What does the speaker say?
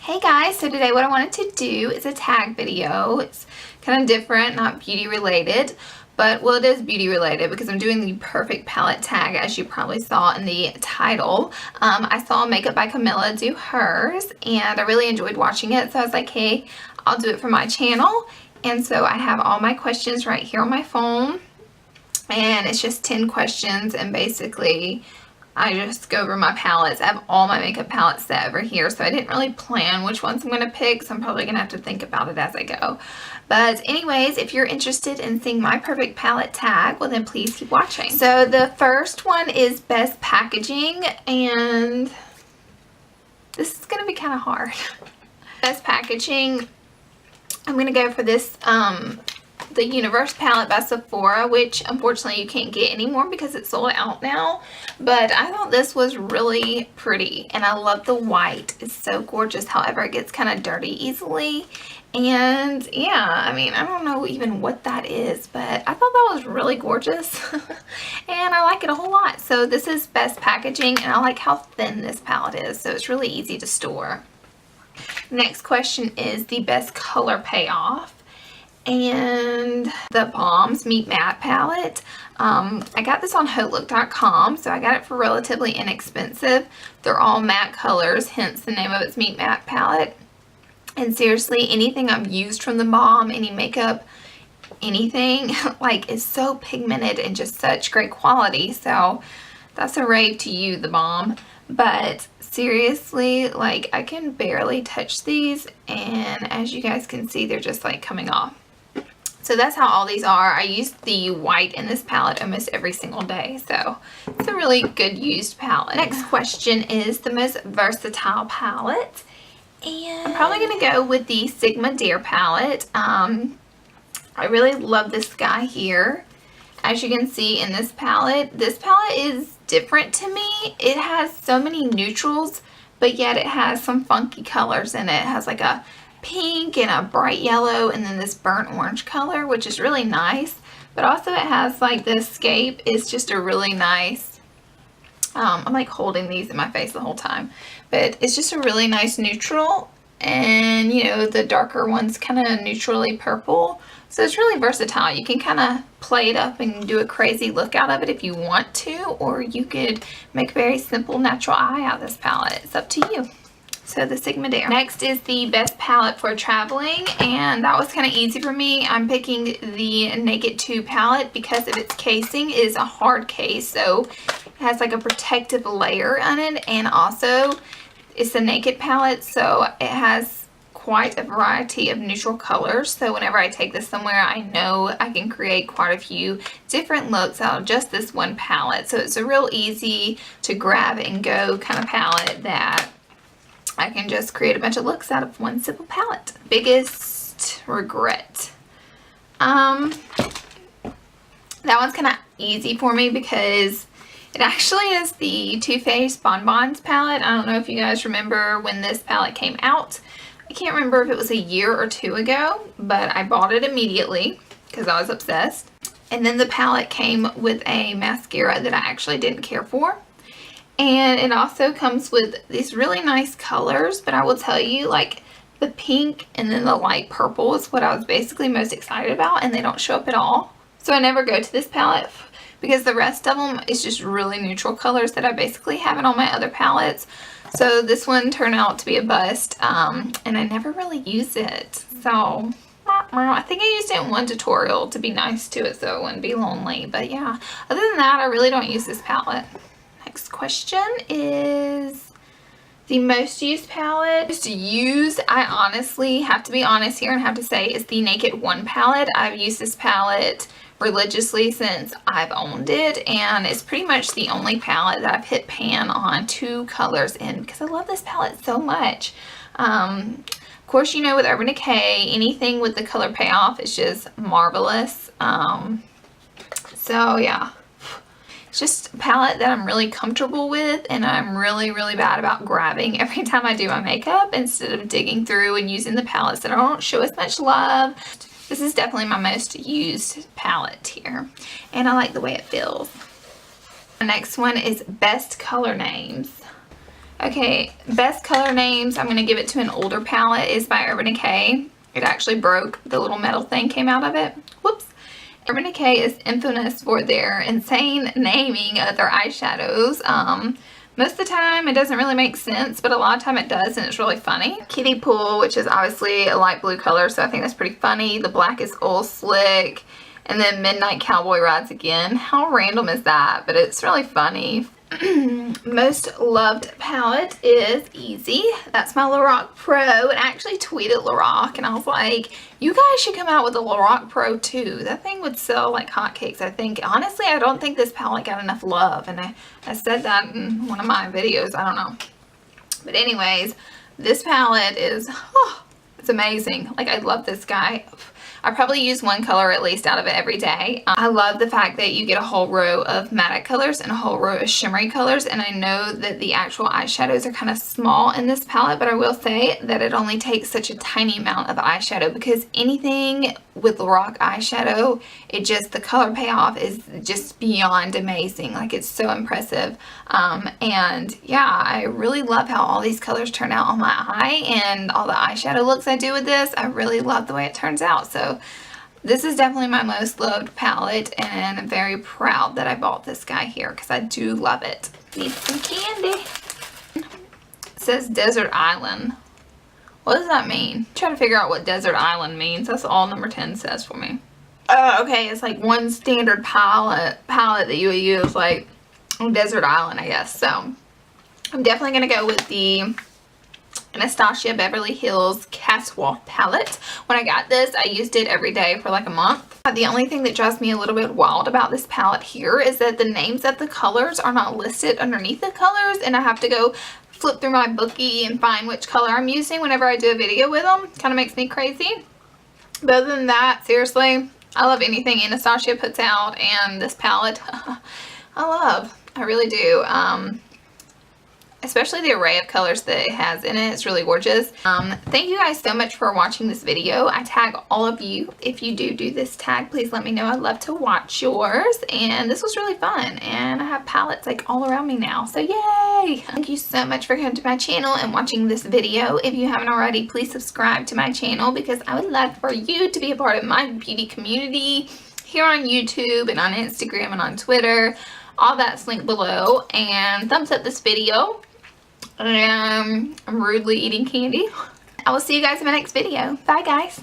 Hey guys, so today what I wanted to do is a tag video. It's kind of different, not beauty related, but well, it is beauty related because I'm doing the perfect palette tag, as you probably saw in the title. I saw Makeup by Camilla do hers and I really enjoyed watching it, so I was like, hey, I'll do it for my channel. And so I have all my questions right here on my phone, and it's just 10 questions, and basically I just go over my palettes. I have all my makeup palettes set over here, so I didn't really plan which ones I'm going to pick, so I'm probably going to have to think about it as I go. But anyways, if you're interested in seeing my perfect palette tag, well then please keep watching. So the first one is best packaging, and this is going to be kind of hard. Best packaging, I'm going to go for this the Universe palette by Sephora, which unfortunately you can't get anymore because it's sold out now, but I thought this was really pretty and I love the white. It's so gorgeous. However, it gets kind of dirty easily, and yeah, I mean, I don't know even what that is, but I thought that was really gorgeous and I like it a whole lot. So this is best packaging, and I like how thin this palette is, so it's really easy to store. Next question is the best color payoff, and the Balms Meet Matte palette. I got this on HauteLook.com, so I got it for relatively inexpensive. They're all matte colors, hence the name of its Meet Matte palette. And seriously, anything I've used from the Balm, any makeup, anything, like, is so pigmented and just such great quality. So that's a rave to you, the Balm. But seriously, like, I can barely touch these, and as you guys can see, they're just like coming off. So that's how all these are. I use the white in this palette almost every single day, so it's a really good used palette. Next question is the most versatile palette, and I'm probably going to go with the Sigma Dare palette. I really love this guy here. As you can see in this palette is different to me. It has so many neutrals, but yet it has some funky colors in it. It has like a pink and a bright yellow and then this burnt orange color, which is really nice. But also it has like the escape is just a really nice, I'm like holding these in my face the whole time, but it's just a really nice neutral, and you know, the darker one's kind of neutrally purple. So it's really versatile. You can kind of play it up and do a crazy look out of it if you want to, or you could make a very simple natural eye out of this palette. It's up to you. So the Sigma Dare. Next is the best palette for traveling, and that was kind of easy for me. I'm picking the Naked 2 palette because of its casing. It is a hard case, so it has like a protective layer on it, and also it's a Naked palette, so it has quite a variety of neutral colors. So whenever I take this somewhere, I know I can create quite a few different looks out of just this one palette. So it's a real easy to grab and go kind of palette that I can just create a bunch of looks out of one simple palette. Biggest regret. That one's kind of easy for me because it actually is the Too Faced Bonbons palette. I don't know if you guys remember when this palette came out. I can't remember if it was a year or two ago, but I bought it immediately because I was obsessed. And then the palette came with a mascara that I actually didn't care for. And it also comes with these really nice colors, but I will tell you, like, the pink and then the light purple is what I was basically most excited about, and they don't show up at all. So I never go to this palette because the rest of them is just really neutral colors that I basically have in all my other palettes. So this one turned out to be a bust, and I never really use it. So I think I used it in one tutorial to be nice to it so it wouldn't be lonely. But yeah, other than that, I really don't use this palette. Next question is the most used palette. Most used, I honestly have to be honest here and have to say, is the Naked 1 palette. I've used this palette religiously since I've owned it, and it's pretty much the only palette that I've hit pan on 2 colors in because I love this palette so much. Of course, you know, with Urban Decay, anything with the color payoff is just marvelous. So yeah, it's just a palette that I'm really comfortable with, and I'm really bad about grabbing every time I do my makeup instead of digging through and using the palettes that I don't show as much love. This is definitely my most used palette here, and I like the way it feels. The next one is best color names. Okay, best color names, I'm going to give it to an older palette, is by Urban Decay. It actually broke. The little metal thing came out of it. Whoops. Urban Decay is infamous for their insane naming of their eyeshadows. Most of the time it doesn't really make sense, but a lot of time it does, and it's really funny. Kiddie Pool, which is obviously a light blue color, so I think that's pretty funny. The black is Oil Slick. And then Midnight Cowboy Rides Again. How random is that? But it's really funny. Most loved palette is Easy. That's my Lorac Pro. And I actually tweeted Lorac and I was like, you guys should come out with a Lorac Pro too. That thing would sell like hotcakes, I think. Honestly, I don't think this palette got enough love. And I said that in one of my videos. I don't know. But anyways, this palette is, oh, it's amazing. Like, I love this guy. I probably use one color at least out of it every day. I love the fact that you get a whole row of matte colors and a whole row of shimmery colors, and I know that the actual eyeshadows are kind of small in this palette, but I will say that it only takes such a tiny amount of eyeshadow, because anything with Lorac eyeshadow, the color payoff is just beyond amazing. Like, it's so impressive. And yeah, I really love how all these colors turn out on my eye, and all the eyeshadow looks I do with this. I really love the way it turns out. So this is definitely my most loved palette, and I'm very proud that I bought this guy here because I do love it. Need some candy. It says Desert Island. What does that mean? I'm trying to figure out what Desert Island means. That's all number 10 says for me. Oh, okay. It's like one standard palette that you would use, like Desert Island, I guess. So I'm definitely going to go with the Anastasia Beverly Hills Catwalk palette. When I got this, I used it every day for like a month. The only thing that drives me a little bit wild about this palette here is that the names of the colors are not listed underneath the colors, and I have to go flip through my bookie and find which color I'm using whenever I do a video with them. Kind of makes me crazy. But other than that, seriously, I love anything Anastasia puts out, and this palette I really do. Especially the array of colors that it has in it. It's really gorgeous. Thank you guys so much for watching this video. I tag all of you. If you do this tag, please let me know. I'd love to watch yours. And this was really fun. And I have palettes like all around me now. So yay! Thank you so much for coming to my channel and watching this video. If you haven't already, please subscribe to my channel, because I would love for you to be a part of my beauty community here on YouTube and on Instagram and on Twitter. All that's linked below. And thumbs up this video. I'm rudely eating candy. I will see you guys in my next video. Bye, guys.